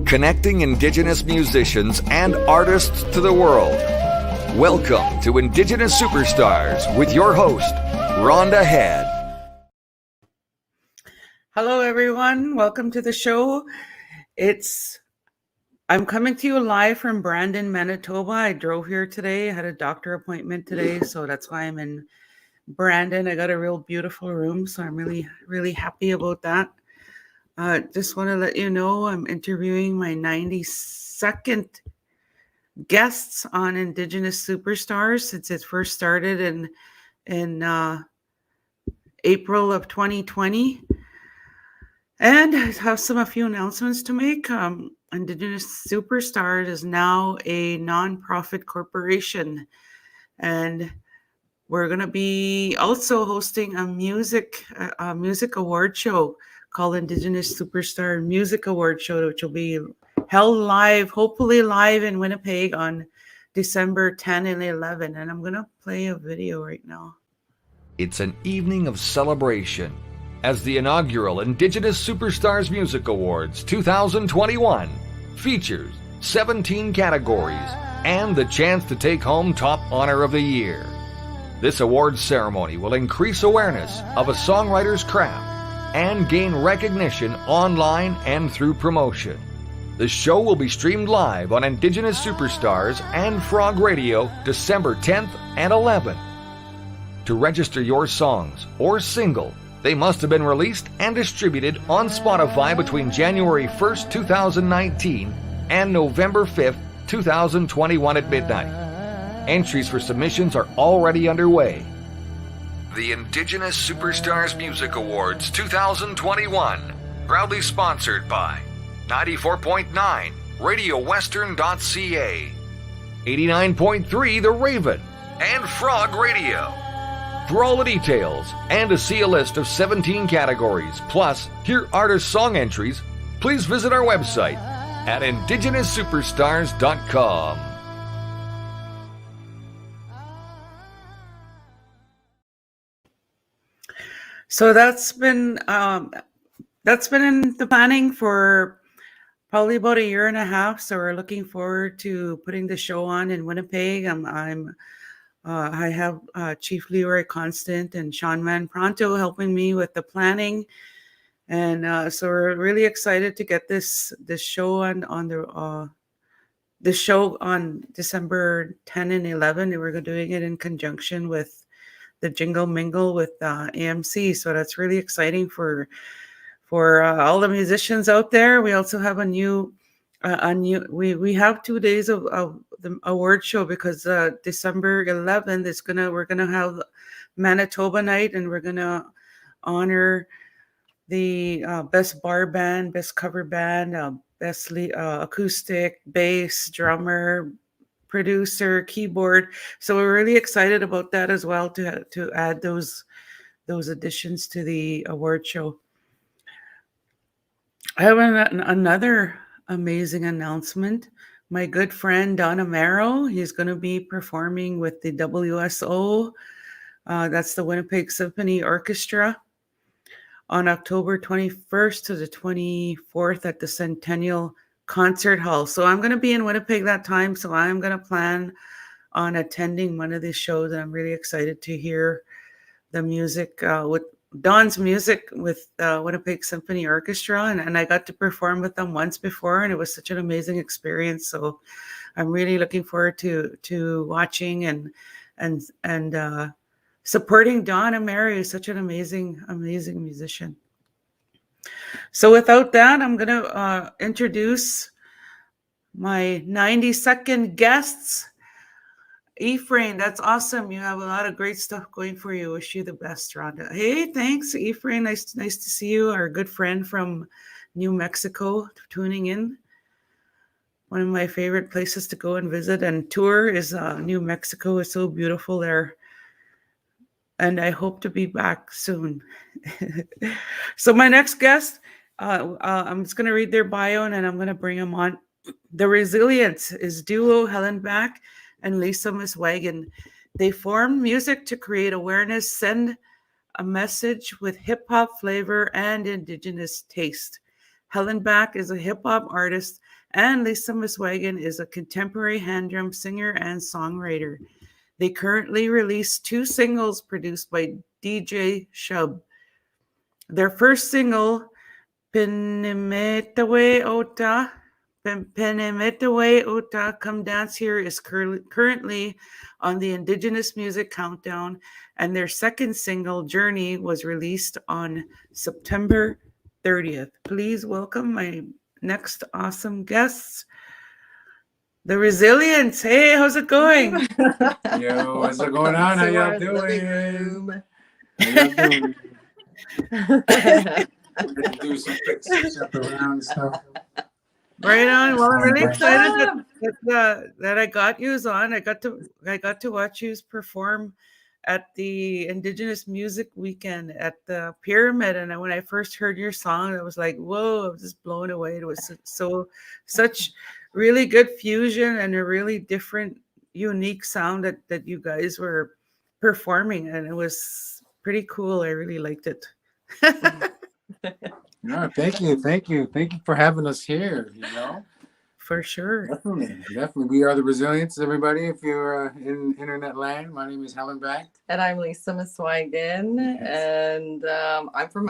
connecting Indigenous musicians and artists to the world. Welcome to Indigenous Superstars with your host, Rhonda Head. Hello, everyone. Welcome to the show. I'm coming to you live from Brandon, Manitoba. I drove here today. I had a doctor appointment today, so that's why I'm in Brandon. I got a real beautiful room, so I'm really, really happy about that. Just want to let you know I'm interviewing my 92nd guests on Indigenous Superstars since it first started in April of 2020. And I have a few announcements to make. Indigenous Superstars is now a nonprofit corporation, and we're going to be also hosting a music award show called Indigenous Superstar Music Award Show, which will be held live, hopefully live in Winnipeg on December 10 and 11. And I'm going to play a video right now. It's an evening of celebration as the inaugural Indigenous Superstars Music Awards 2021 features 17 categories and the chance to take home Top Honor of the Year. This awards ceremony will increase awareness of a songwriter's craft and gain recognition online and through promotion. The show will be streamed live on Indigenous Superstars and Frog Radio December 10th and 11th. To register your songs or single, they must have been released and distributed on Spotify between January 1st, 2019 and November 5th, 2021 at midnight. Entries for submissions are already underway. The Indigenous Superstars Music Awards 2021, proudly sponsored by 94.9 RadioWestern.ca, 89.3 The Raven, and Frog Radio. For all the details and to see a list of 17 categories, plus hear artist song entries, please visit our website at indigenousuperstars.com. So that's been in the planning for probably about a year and a half. So we're looking forward to putting the show on in Winnipeg. I have Chief Leroy Constant and Sean Manpronto helping me with the planning, and so we're really excited to get this show on December 10 and 11. And we're doing it in conjunction with the Jingle Mingle with AMC, so that's really exciting for all the musicians out there. We also have we have 2 days of the award show because December 11th we're gonna have Manitoba night, and we're gonna honor the best bar band, best cover band, best acoustic, bass, drummer, producer, keyboard. So we're really excited about that as well, to add those additions to the award show. I have another amazing announcement. My good friend Don Amaro, he's going to be performing with the WSO, that's the Winnipeg Symphony Orchestra, on October 21st to the 24th at the Centennial Concert Hall. So I'm going to be in Winnipeg that time, so I'm going to plan on attending one of these shows, and I'm really excited to hear the music with Don's music with Winnipeg Symphony Orchestra, and I got to perform with them once before, and it was such an amazing experience. So I'm really looking forward to watching and supporting Don and Mary, who's such an amazing musician. So without that, I'm going to introduce my 92nd guests. Ephraim, that's awesome. You have a lot of great stuff going for you. Wish you the best, Rhonda. Hey, thanks, Ephraim. Nice to see you. Our good friend from New Mexico tuning in. One of my favorite places to go and visit and tour is New Mexico. It's so beautiful there. And I hope to be back soon. So my next guest, I'm just going to read their bio and then I'm going to bring them on. The Resilience is duo HellnbacK and Lisa Muswagon. They form music to create awareness, send a message with hip-hop flavor and Indigenous taste. HellnbacK is a hip hop artist, and Lisa Muswagon is a contemporary hand drum singer and songwriter. They currently release 2 singles produced by DJ Shub. Their first single, Penimitawe Ota Come Dance Here, is currently on the Indigenous Music Countdown, and their second single, Journey, was released on September 30th. Please welcome my next awesome guests, the Resilience. Hey, how's it going? Yo, what's going on? How y'all doing? How y'all doing? Do some quick jump around and stuff. Right on. Well, I'm really excited that I got yous on. I got to watch yous perform at the Indigenous Music Weekend at the Pyramid, and when I first heard your song, I was like, "Whoa!" I was just blown away. It was such really good fusion and a really different, unique sound that you guys were performing, and it was pretty cool. I really liked it. No, thank you for having us here. For sure. Definitely. We are the Resilience, everybody. If you're in internet land, my name is HellnbacK. And I'm Lisa Muswagon, and I'm from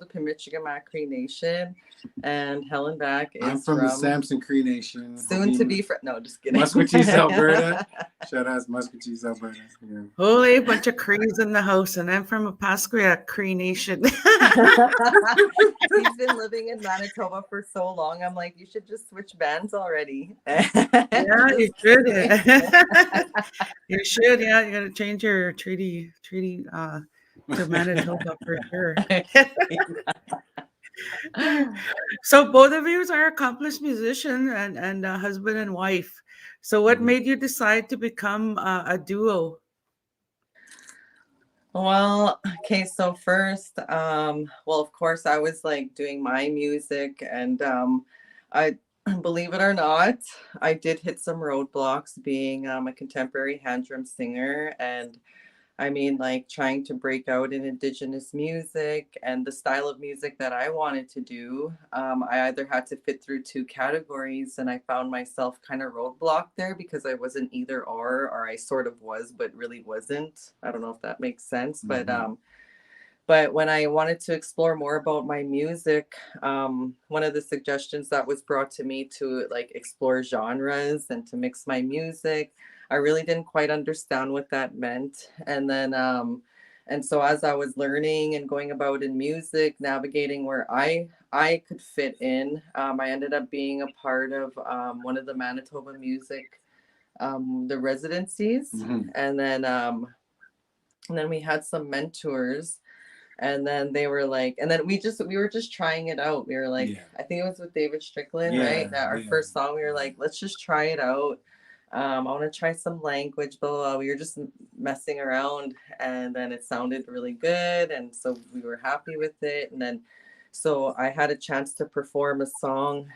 the Penimitawe Cree Nation, and HellnbacK is I'm from the Samson Cree Nation. Soon to be no, just kidding. Musquetees, Alberta. Shout out to Musquetees, Alberta. Yeah. Holy bunch of Crees in the house, and I'm from Apasquia Cree Nation. He's been living in Manitoba for so long. I'm like, you should just switch bands already. Yeah, you should. You should. Yeah, you got to change your treaty to Manitoba for sure. So both of you are accomplished musicians and husband and wife. So what made you decide to become a duo? Well, okay, so first, of course, I was like doing my music, and I believe it or not, I did hit some roadblocks being a contemporary hand drum singer, and I mean, like trying to break out in Indigenous music and the style of music that I wanted to do. I either had to fit through 2 categories, and I found myself kind of roadblocked there because I wasn't either or I sort of was, but really wasn't. I don't know if that makes sense, but when I wanted to explore more about my music, one of the suggestions that was brought to me to like explore genres and to mix my music, I really didn't quite understand what that meant. And then, and so as I was learning and going about in music, navigating where I could fit in, I ended up being a part of one of the Manitoba music, the residencies. And then we had some mentors. And then they were like, and then we were just trying it out. We were like, I think it was with David Strickland, right? That our first song, we were like, let's just try it out. I want to try some language, blah, blah, blah. We were just messing around, and then it sounded really good. And so we were happy with it. And then, so I had a chance to perform a song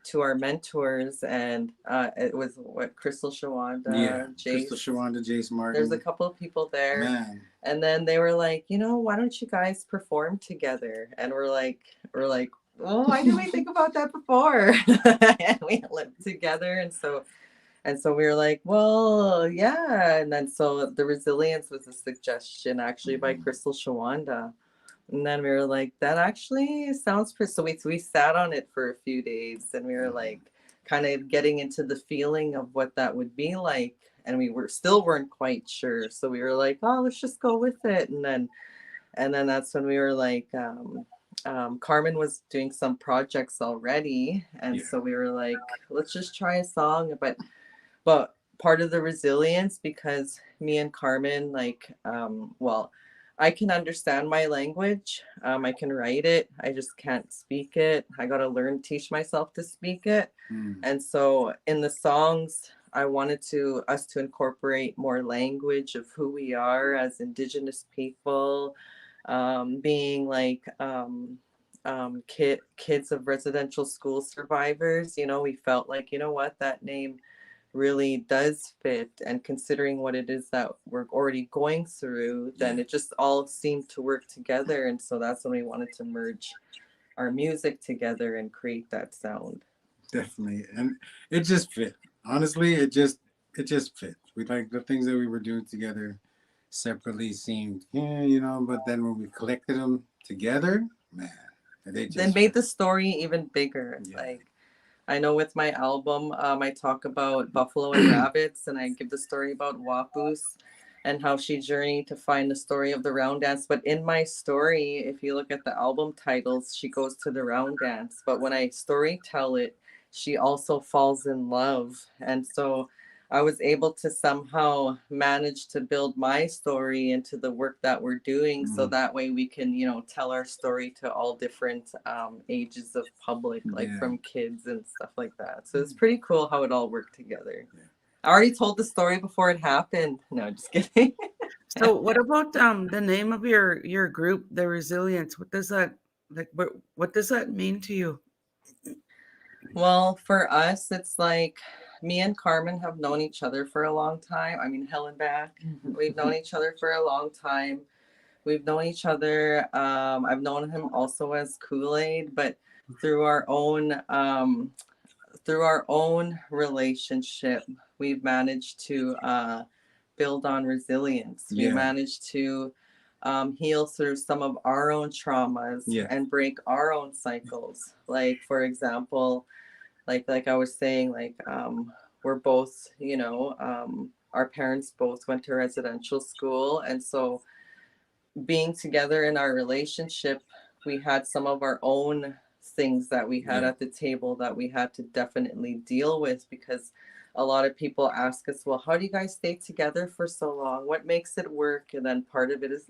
to our mentors, and it was Crystal Shawanda, Jace Martin. There's a couple of people there. Man. And then they were like, why don't you guys perform together? And we're like, oh, why didn't we think about that before? And we lived together. And so we were like, well, yeah. And then so the Resilience was a suggestion actually by Crystal Shawanda. And then we were like, that actually sounds pretty. So we sat on it for a few days, and we were like kind of getting into the feeling of what that would be like. And we weren't quite sure. So we were like, oh, let's just go with it. And then that's when we were like, Carmen was doing some projects already. And so we were like, let's just try a song. But part of the Resilience, because me and Carmen, like, I can understand my language. I can write it. I just can't speak it. I got to teach myself to speak it. And so in the songs, I wanted us to incorporate more language of who we are as Indigenous people, being like kids of residential school survivors. We felt like, what, that name really does fit, and considering what it is that we're already going through, then it just all seemed to work together. And so that's when we wanted to merge our music together and create that sound. Definitely. And it just fit. Honestly, it just fit. We like the things that we were doing together separately seemed, but then when we collected them together, man, they just Then made the story even bigger. Yeah. Like, I know with my album, I talk about buffalo and rabbits, and I give the story about Wapus and how she journeyed to find the story of the round dance. But in my story, if you look at the album titles, she goes to the round dance. But when I story tell it, she also falls in love. And so I was able to somehow manage to build my story into the work that we're doing. So that way we can, tell our story to all different ages of public, like from kids and stuff like that. So it's pretty cool how it all worked together. Yeah. I already told the story before it happened. No, just kidding. So what about the name of your group, The Resilience? What does that what does that mean to you? Well, for us, it's like me and Carmen have known each other for a long time. I mean, HellnbacK. We've known each other for a long time. We've known each other. I've known him also as Kool-Aid, but through our own relationship, we've managed to build on resilience. We managed to heal through some of our own traumas and break our own cycles. Like, for example, like I was saying, we're both, our parents both went to residential school. And so being together in our relationship, we had some of our own things that we had at the table that we had to definitely deal with, because a lot of people ask us, well, how do you guys stay together for so long? What makes it work? And then part of it is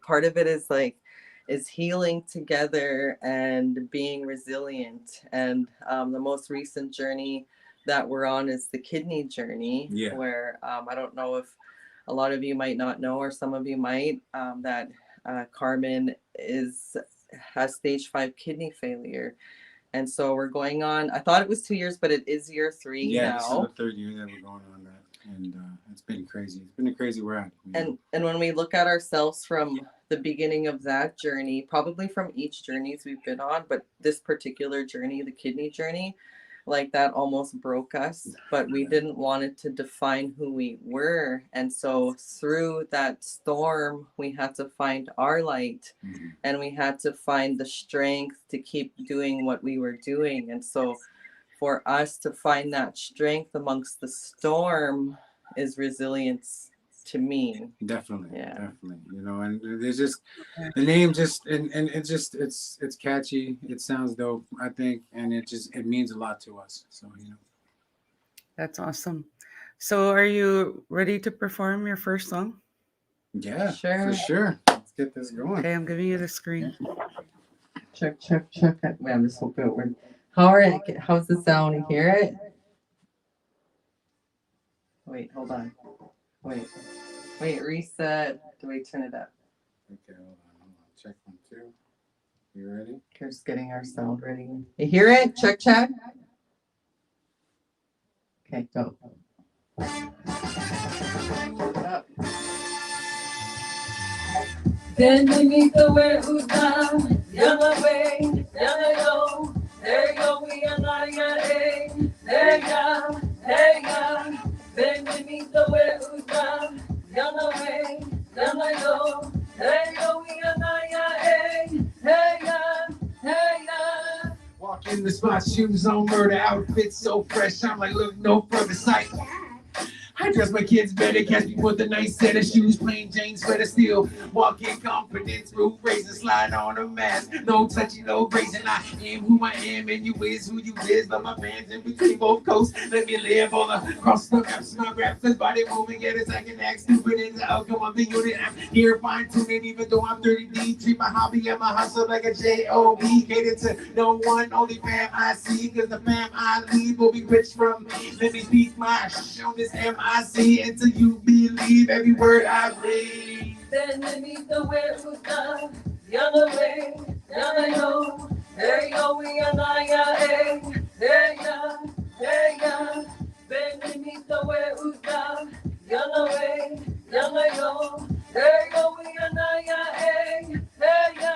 part of it is healing together and being resilient. And the most recent journey that we're on is the kidney journey, where I don't know if a lot of you might not know, or some of you might, that Carmen has stage 5 kidney failure. And so we're going on, I thought it was 2 years, but it is year 3 now. Yeah, this is the 3rd year that we're going on that. And it's been crazy. It's been a crazy ride. And when we look at ourselves from the beginning of that journey, probably from each journeys we've been on, but this particular journey, the kidney journey, like that almost broke us, but we didn't want it to define who we were. And so through that storm, we had to find our light, and we had to find the strength to keep doing what we were doing. And so for us to find that strength amongst the storm is resilience to me. Definitely. And there's just the name and it's catchy. It sounds dope, I think, and it means a lot to us. So That's awesome. So are you ready to perform your first song? Yeah, for sure. Let's get this going. Okay, I'm giving you the screen. Check. Wait, I'm just hoping it works. How's the sound? You hear it? Wait, hold on. Wait, reset. Do we turn it up? Okay, hold on. Check 1, 2. You ready? We're just getting our sound ready. You hear it? Check. Okay, go. Up. Penimitawe Ota Come, there you go, we are not hey ya. Penimitawe Ota Come, there you go, we are not hey ya. Walk in the spot, shoes on, murder outfit so fresh. I'm like, look no further sight. I dress my kids better, catch me with a nice set of shoes, plain Jane sweater steel. Walk in confidence, roof raising, slide on a mask. No touchy, no grazing. I am who I am, and you is who you is. But my fans in between both coasts, let me live all across the maps. My raps, this body moving, get a second act stupid in the outcome of the unit. I'm here fine tuning, even though I'm 30 deep. Treat my hobby and my hustle like a J-O-B. Cater to no one, only fam I see. Cause the fam I lead will be rich from me. Let me speak my on this I see until you believe every word I read. Penimitawe Ota Come, there you go, we are not hey ya. Penimitawe Ota Come, there you go, we are not hey ya.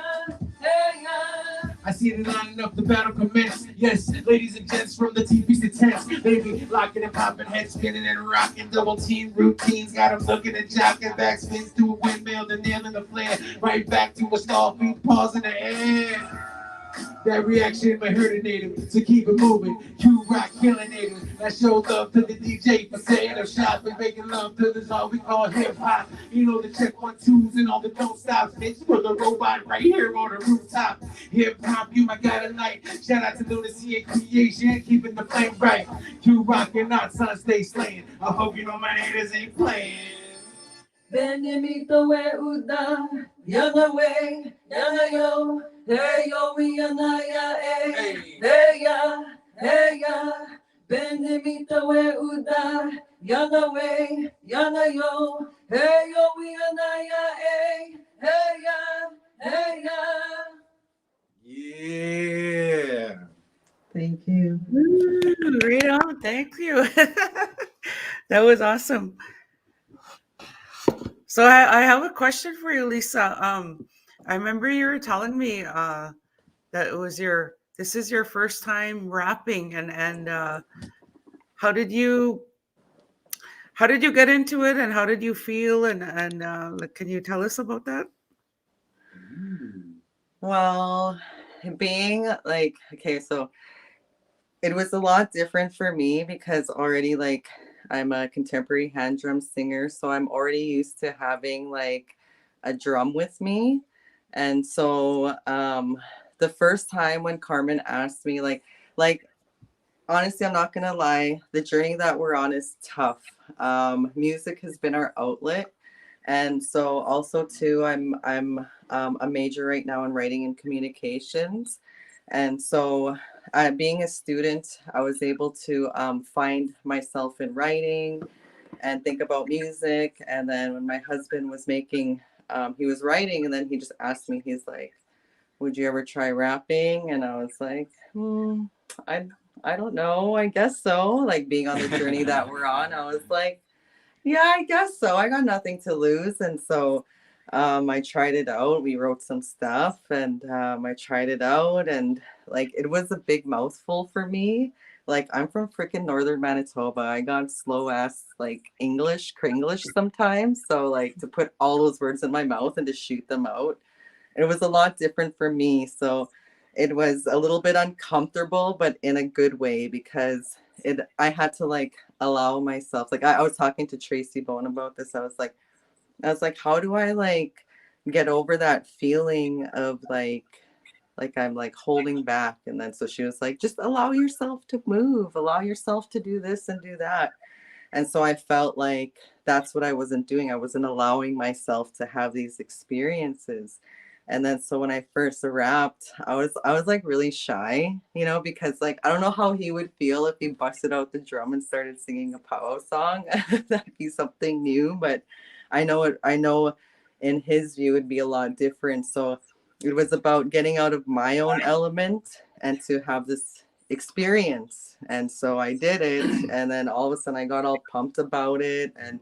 I see it lining up, the battle commence. Yes, ladies and gents from the TVs to tents. Baby, locking and popping, head spinning and rocking. Double team routines, got them looking and jocking. Back spins to a windmill, the nail in the flare. Right back to a stall, feet paws in the air. That reaction might hurt a native, so keep it moving. Q-Rock killing natives. That show love to the DJ for setting up shop and making love to this all we call hip hop. You know the check 1-2s and all the don't stop. Bitch, for the robot right here on the rooftop. Hip hop, you my god of night. Shout out to Lunacy and Creation, keeping the flame bright. Q-Rock and not son stay slaying. I hope you know my haters ain't playing. Penimitawe Ota Come, yana yo, hey yo, we anaya, hey ya, hey ya. Penimitawe Ota Come, yana yo, hey yo, we anaya, hey ya, hey ya. Yeah. Thank you. Ooh, right on. Thank you. That was awesome. So I have a question for you, Lisa. I remember you were telling me that this is your first time rapping, and how did you get into it, and how did you feel, and like, can you tell us about that? Well, being like, okay, so it was a lot different for me because already like I'm a contemporary hand drum singer, so I'm already used to having like a drum with me. And so the first time when Carmen asked me like honestly, I'm not gonna lie, the journey that we're on is tough. Music has been our outlet. And so also too, I'm a major right now in writing and communications. And so being a student, I was able to find myself in writing and think about music. And then when my husband was making, he was writing, and then he just asked me, he's like, would you ever try rapping? And I was like, I don't know. I guess so. Like being on the journey that we're on, I was like, yeah, I guess so. I got nothing to lose. And so I tried it out. We wrote some stuff, and I tried it out, and like it was a big mouthful for me. Like I'm from freaking northern Manitoba. I got slow ass like Kringlish sometimes. So like to put all those words in my mouth and to shoot them out, it was a lot different for me. So it was a little bit uncomfortable, but in a good way, because I had to like allow myself, like I was talking to Tracy Bone about this. I was like, how do I like get over that feeling of like I'm like holding back? And then so she was like, just allow yourself to move, allow yourself to do this and do that. And so I felt like that's what I wasn't doing. I wasn't allowing myself to have these experiences. And then so when I first rapped, I was like really shy, you know, because like I don't know how he would feel if he busted out the drum and started singing a powwow song. That'd be something new, but I know in his view it'd be a lot different. So it was about getting out of my own element and to have this experience. And so I did it, and then all of a sudden I got all pumped about it, and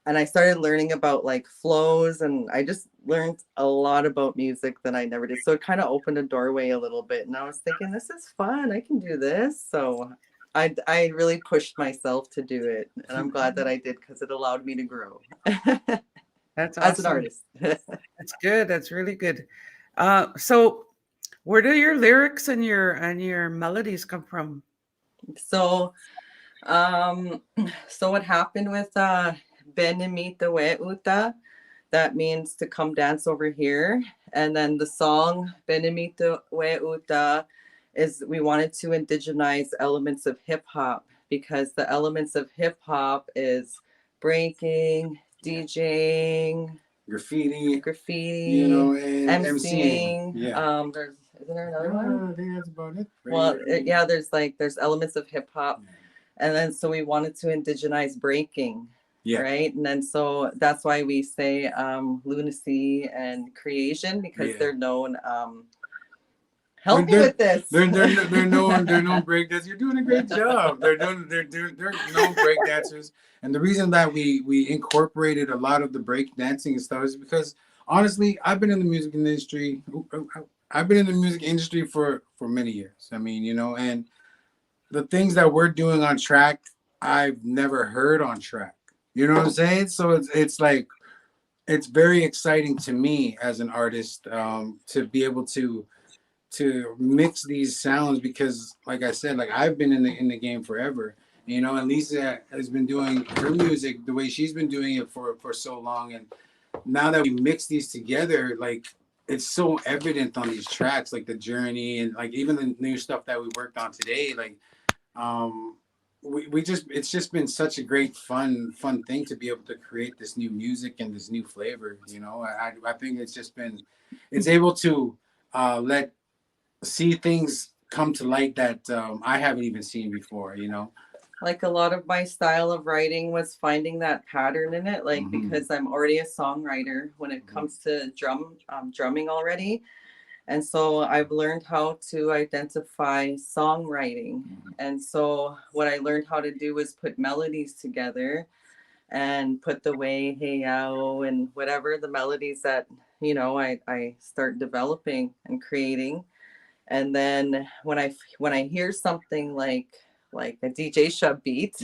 I started learning about like flows, and I just learned a lot about music that I never did. So it kind of opened a doorway a little bit, and I was thinking, this is fun. I can do this. So I really pushed myself to do it, and I'm glad that I did, because it allowed me to grow. That's awesome. As an artist. That's good. That's really good. So where do your lyrics and your melodies come from? So what happened with Penimitawe Ota, that means to come dance over here. And then the song Penimitawe Ota is, we wanted to indigenize elements of hip hop, because the elements of hip hop is breaking, DJing, graffiti, you know, and MCing. Yeah. Isn't there another one? I think that's about it. Well, yeah, there's elements of hip hop. And then so we wanted to indigenize breaking. Yeah. Right. And then so that's why we say lunacy and creation, because they're known. Help me with this. They're known break dancers. You're doing a great job. They're known break dancers. And the reason that we incorporated a lot of the break dancing and stuff is because honestly, I've been in the music industry. I've been in the music industry for many years. I mean, you know, and the things that we're doing on track, I've never heard on track. You know what I'm saying? So it's like it's very exciting to me as an artist to be able to mix these sounds because, like I said, like I've been in the game forever. You know, and Lisa has been doing her music the way she's been doing it for so long, and now that we mix these together, like it's so evident on these tracks, like the journey and like even the new stuff that we worked on today, like um we just it's just been such a great fun thing to be able to create this new music and this new flavor, you know. I think it's just been it's able to let see things come to light that I haven't even seen before, you know. Like a lot of my style of writing was finding that pattern in it, like because I'm already a songwriter when it comes to drumming already. And so I've learned how to identify songwriting. And so what I learned how to do was put melodies together and put the way, hey, yow, and whatever the melodies that, you know, I start developing and creating. And then when I hear something like a DJ Shub beat,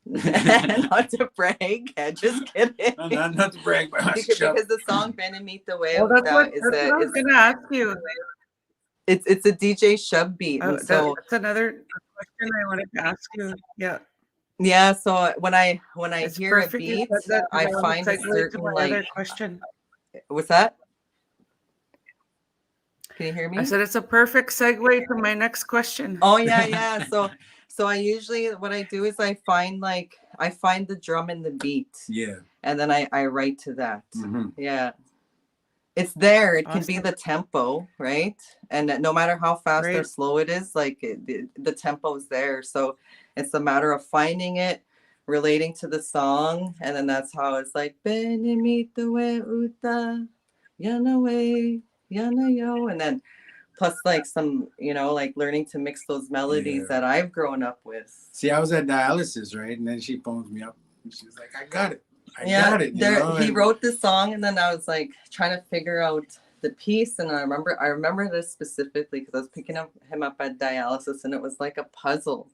not to brag, just kidding. Not to brag, but because the song Penimitawe Well, that's what Ota I was going to ask you. it's a DJ Shub beat. And so that's another question I wanted to ask you. Yeah. Yeah, so when I It's hear a perfect. beat, That I find a segue to certain my like other question. what's that? Can you hear me? I said it's a perfect segue to my next question. Oh yeah. So I usually what I do is I find the drum and the beat. Yeah. And then I write to that. Yeah. It's there. It can be the tempo, right? And no matter how fast or slow it is, like the tempo is there. So it's a matter of finding it, relating to the song, and then that's how it's like Penimitawe Ota Come, and then plus like some, you know, like learning to mix those melodies that I've grown up with. See, I was at dialysis, right? And then she phones me up and she's like, I got it. I got it. He wrote the song, and then I was like trying to figure out the piece, and I remember this specifically because I was picking him up at dialysis, and it was like a puzzle.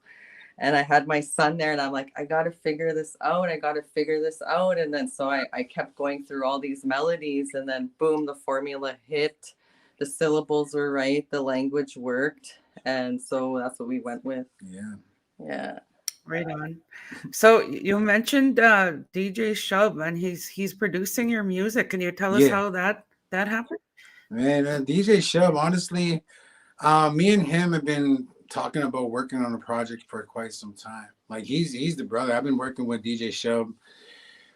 And I had my son there, and I'm like, I got to figure this out. And then so I kept going through all these melodies, and then boom, the formula hit. The syllables were right. The language worked. And so that's what we went with. Yeah. Right on. So you mentioned DJ Shub, and he's producing your music. Can you tell us how that happened? Man, DJ Shub, honestly, me and him have been talking about working on a project for quite some time. Like he's the brother. I've been working with DJ Shub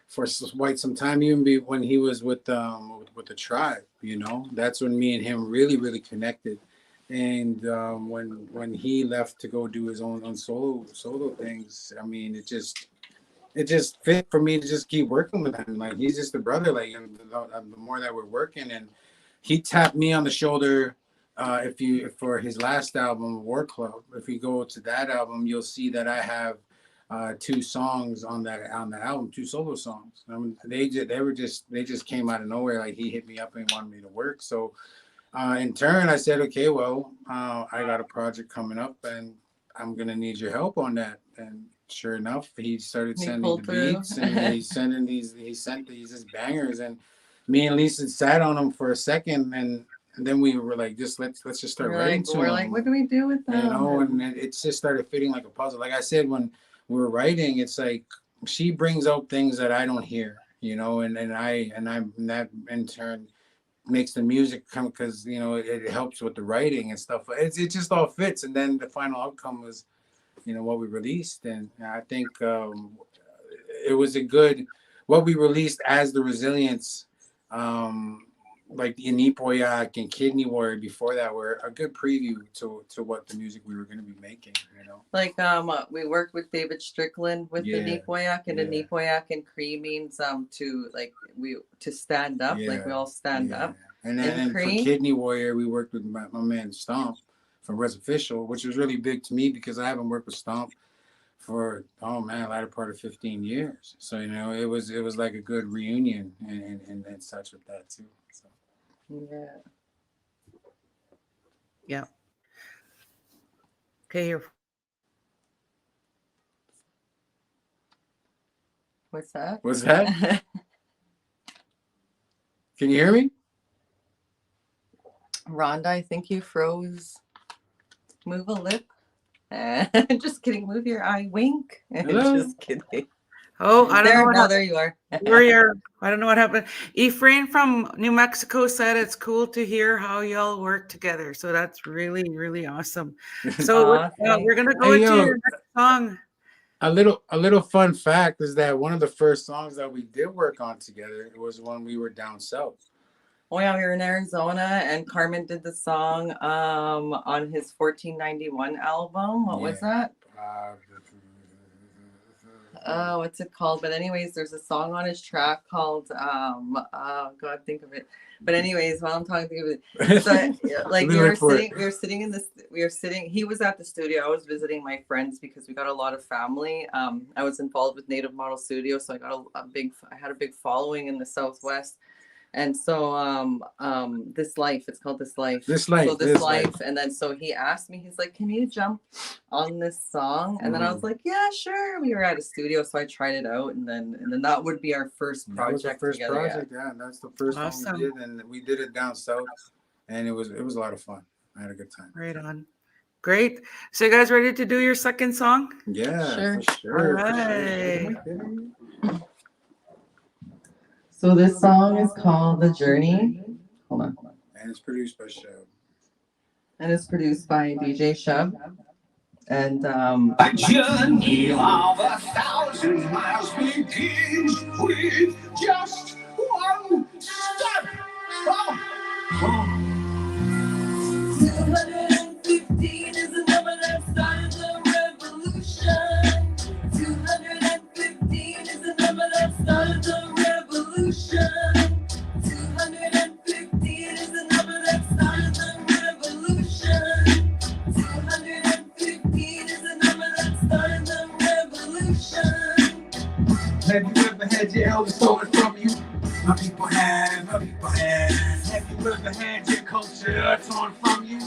for quite some time, even when he was with the tribe. You know, that's when me and him really connected. And when he left to go do his own solo things, I mean, it just fit for me to just keep working with him. Like he's just a brother. Like and the more that we're working, and he tapped me on the shoulder. For his last album, War Club, if you go to that album, you'll see that I have 2 songs on the album, 2 solo songs. I mean, they just came out of nowhere. Like he hit me up and wanted me to work. So in turn, I said, okay, well, I got a project coming up, and I'm gonna need your help on that. And sure enough, he started sending the beats, and he sent these bangers, and me and Lisa sat on them for a second, and then we were like, let's just start writing to them. We're like, what do we do with that? You know, and it just started fitting like a puzzle. Like I said, when we're writing, it's like she brings out things that I don't hear, you know, and that in turn makes the music come, because you know it helps with the writing and stuff. It just all fits, and then the final outcome was, you know, what we released, and I think it was a good what we released as the Resilience, like the Inipoyak and Kidney Warrior before that were a good preview to what the music we were going to be making, you know. Like we worked with David Strickland with the Inipoyak, and the Inipoyak and Cree means to stand up, like we all stand up. And then for Kidney Warrior, we worked with my man Stomp from Reservation, which was really big to me because I haven't worked with Stomp for latter part of 15 years. So you know, it was like a good reunion and such with that too. So. Yeah. Yeah. Okay, you're What's that? What's that? Can you hear me? Rhonda, I think you froze. Move a lip. Just kidding. Move your eye. Wink. Hello? Just kidding. Oh, I don't know There, what now happened. there you are. I don't know what happened. Ephraim from New Mexico said it's cool to hear how y'all work together. So that's really, really awesome. So we're gonna go Hey, into yo. your next song. A little fun fact is that one of the first songs that we did work on together was when we were down south. Oh yeah, we were in Arizona, and Carmen did the song on his 1491 album. What was that? What's it called? But anyways, there's a song on his track called God, think of it. But anyways, while I'm talking of it, so like we were sitting. He was at the studio. I was visiting my friends because we got a lot of family. I was involved with Native Model Studio, so I got I had a big following in the Southwest. And so This Life, it's called This Life. This Life. And then so he asked me, he's like, can you jump on this song? And then I was like, yeah, sure. We were at a studio, so I tried it out, and then that would be our first project. That was the first together, project, yeah. That's the first one we did, and we did it down south, and it was a lot of fun. I had a good time. Right on. Great. So you guys ready to do your second song? Yeah, Sure. for sure. All right. So this song is called The Journey. Hold on. And it's produced by Shub. And it's produced by DJ Shub. And A journey of 1,000 miles begins with just one step. 215 is the number that started the revolution. 215 is the number that started the revolution. 215 is the number that started the revolution. 215 is the number that started the revolution. Have you ever had your elders stolen from you? My people have, my people have. Have you ever had your culture torn from you?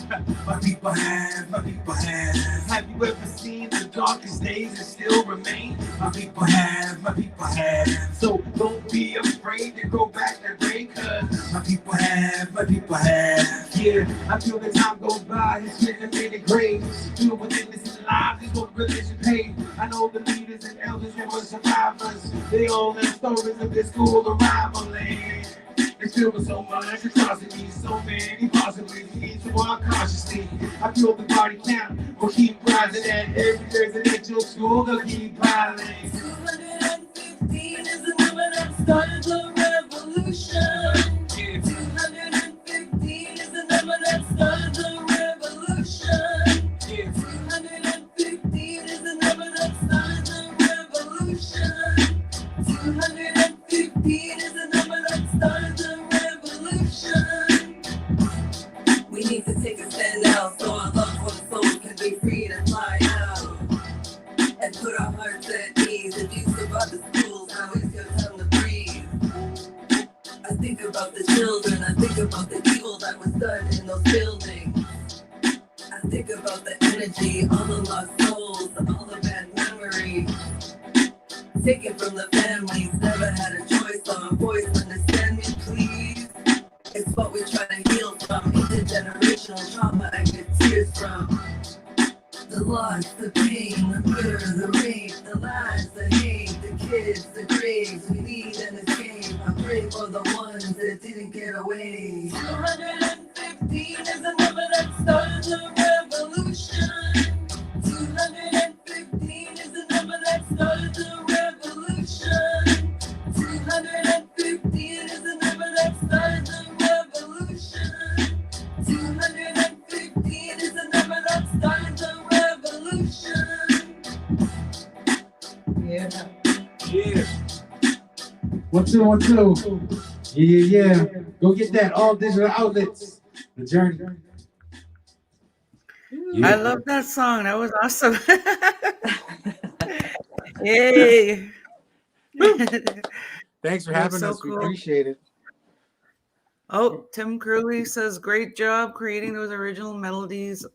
My people have, my people have. Have you ever seen the darkest days and still remain? My people have, my people have. So don't be afraid to go back that way, cause my people have, my people have. Yeah, I feel the time go by, it's getting made a grave. Feel within this lives is what religion paid. I know the leaders and elders were survivors. They all have stories of their school arrival. It's filled with so much atrocity, so many possibilities. So unconsciously, I feel the body count will keep rising, and every residential school will keep piling. 215 is the number that started the revolution. 215 is the number that started the revolution. 215 is the number that started the revolution. 215 is the number that started the revolution. We need to take a stand now so our loved ones' souls can be free to fly out and put our hearts at ease. If you survive the schools, now it's your time to breathe. I think about the children, I think about the evil that was done in those buildings. I think about the energy, all the lost souls, all the bad memories. Taken from the families, never had a choice or a voice. Understand me, please. It's what we try to heal from. Intergenerational trauma I get tears from. The loss, the pain, the murder, the rape, the lies, the hate, the kids, the graves. We need an escape. I pray for the ones that didn't get away. 215 is the number that started the revolution. 215 is the number that started the revolution. 215 is the number that started the revolution. 215 is the number that started the revolution. Yeah. 1 2 1 2. Yeah. Go get that. All digital outlets. The Journey. I love that song. That was awesome. Yay. Thanks for having us. We appreciate it. Oh, Tim Curley says, great job creating those original melodies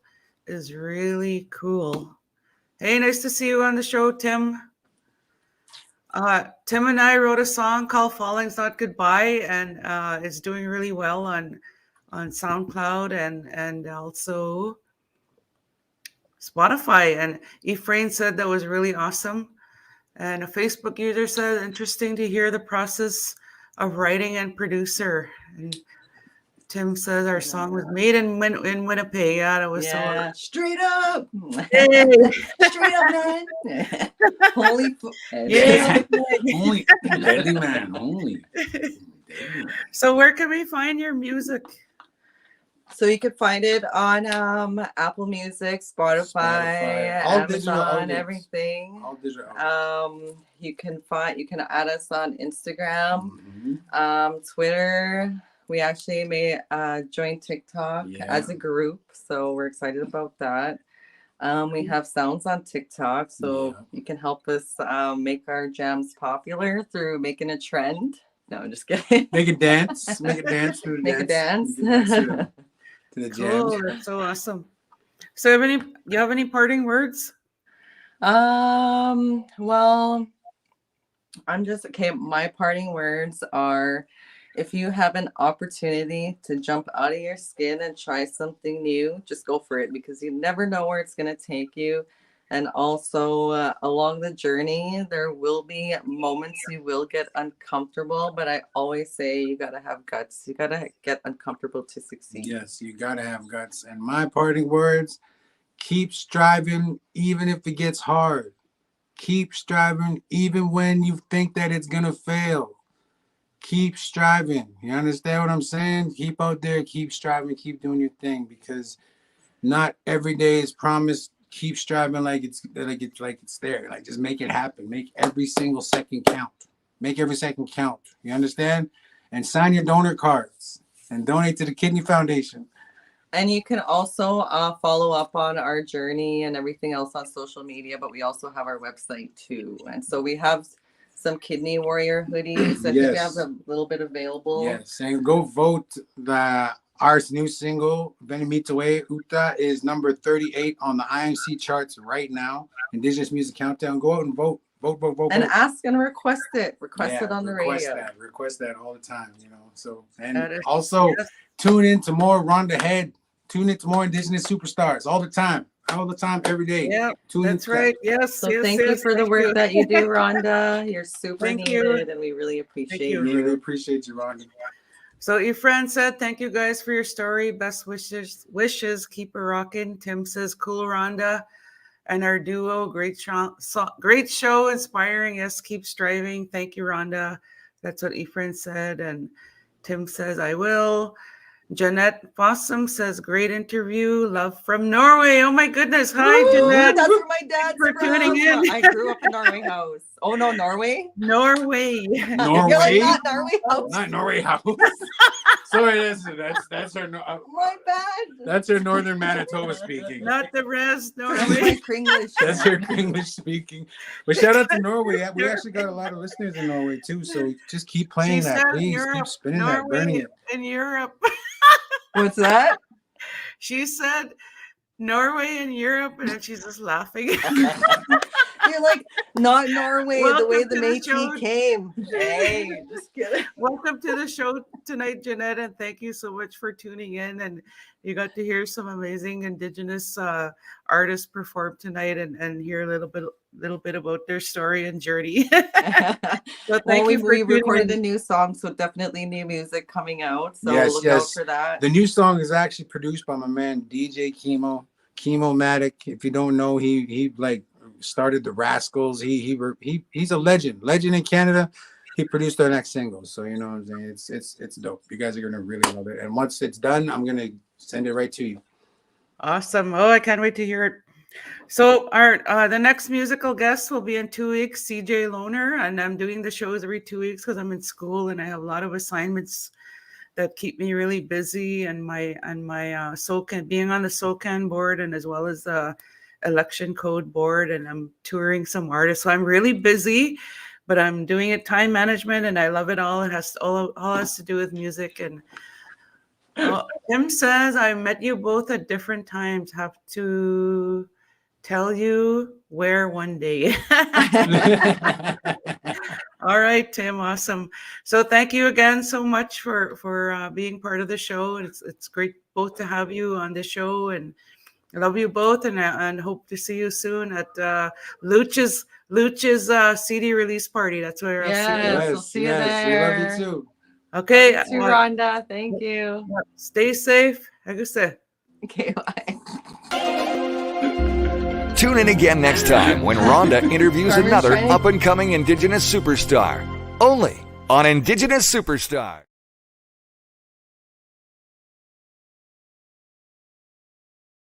is really cool. Hey, nice to see you on the show, Tim. Tim and I wrote a song called Falling's Not Goodbye, and it's doing really well on SoundCloud and also Spotify. And Ephraim said that was really awesome. And a Facebook user said, interesting to hear the process of writing and producer. And Tim says our song was made in Winnipeg. Yeah, that was Yeah, so. straight up. Hey. Straight up, man. Holy. Yeah. Only deadly man. Only. Deadly man. So where can we find your music? So you can find it on Apple Music, Spotify, all digital Amazon, outlets. everything. All digital outlets. You can add us on Instagram, Mhm. Twitter. We actually may join TikTok Yeah. as a group, so we're excited about that. We have sounds on TikTok, so Yeah. you can help us make our jams popular through making a trend. No, I'm just kidding. Make it dance. Make it dance through the Make a dance. to the Cool, jams. that's so awesome. So you have any parting words? Well, I'm just okay. My parting words are, if you have an opportunity to jump out of your skin and try something new, just go for it, because you never know where it's going to take you. And also along the journey, there will be moments you will get uncomfortable, but I always say you got to have guts. You got to get uncomfortable to succeed. Yes, you gotta have guts. And my parting words: keep striving, even if it gets hard. Keep striving, even when you think that it's gonna fail. Keep striving. You understand what I'm saying? Keep out there, keep striving, keep doing your thing, because not every day is promised. Keep striving like it's there. Like, just make it happen. Make every single second count. Make every second count. You understand? And sign your donor cards and donate to the Kidney Foundation. And you can also follow up on our journey and everything else on social media, but we also have our website too. And so we have some Kidney Warrior hoodies. I think we have a little bit available. Yes, and go vote. Our new single, Penimitawe Ota, is number 38 on the IMC charts right now. Indigenous Music Countdown. Go out and vote. Vote. And ask and request it. Request it on the radio. Request that all the time, So, and also tune in to more Rhonda Head. Tune in to more Indigenous superstars all the time, every day. Yeah, that's right. Yes. So thank you for the work that you do, Rhonda. You're super needed, and we really appreciate you. We really appreciate you, Rhonda. So your friend said, thank you guys for your story. Best wishes. Keep it rocking. Tim says, cool, Rhonda. And our duo, great show, inspiring. Yes, keep striving. Thank you, Rhonda. That's what Ephraim said. And Tim says, I will. Jeanette Fossum says, great interview. Love from Norway. Oh my goodness. Hi, Jeanette. That's where my dad's for tuning in. I grew up in Norway House. Oh no, Norway? Norway. You're like, not Norway House. Not Norway House. Sorry, that's her. My bad. That's her Northern Manitoba speaking. Not the rest, That's Norway. my Kringlish. That's her English speaking. But shout out to Norway. We actually got a lot of listeners in Norway too. So just keep playing that, please. Europe, Keep spinning Norway, that, burning it. in Europe. What's that? She said Norway and Europe, and then she's just laughing. You're like, not Norway, the way the Welcome to the Métis show. came. Hey, just kidding. Welcome to the show tonight, Jeanette, and thank you so much for tuning in. And you got to hear some amazing Indigenous artists perform tonight, and hear a little bit about their story and journey. So thank you for we recorded tuning a new song, so definitely new music coming out. So Yes, look yes. out for that. The new song is actually produced by my man DJ Chemomatic. If you don't know, he like started the Rascals. He's a legend in Canada. He produced our next single, so you know what I'm saying. It's dope. You guys are gonna really love it. And once it's done, I'm gonna send it right to you. Awesome. Oh, I can't wait to hear it. So our the next musical guest will be in 2 weeks, CJ Loner, and I'm doing the shows every 2 weeks because I'm in school and I have a lot of assignments that keep me really busy, and my SOCAN, being on the SOCAN board, and as well as the election code board, and I'm touring some artists. So I'm really busy, but I'm doing it time management, and I love it all. It has all has to do with music, and Tim says, I met you both at different times. Have to tell you where one day. All right, Tim, awesome. So thank you again so much for being part of the show. It's great both to have you on the show, and I love you both, and hope to see you soon at Luch's CD release party. That's where I'll see you. Yes, we'll see you there. We love you too. Okay, Thank you, Rhonda. Thank you. stay safe. Aguse. Okay, bye. Tune in again next time when Rhonda interviews Carmen's another ready. up-and-coming Indigenous superstar. Only on Indigenous Superstar.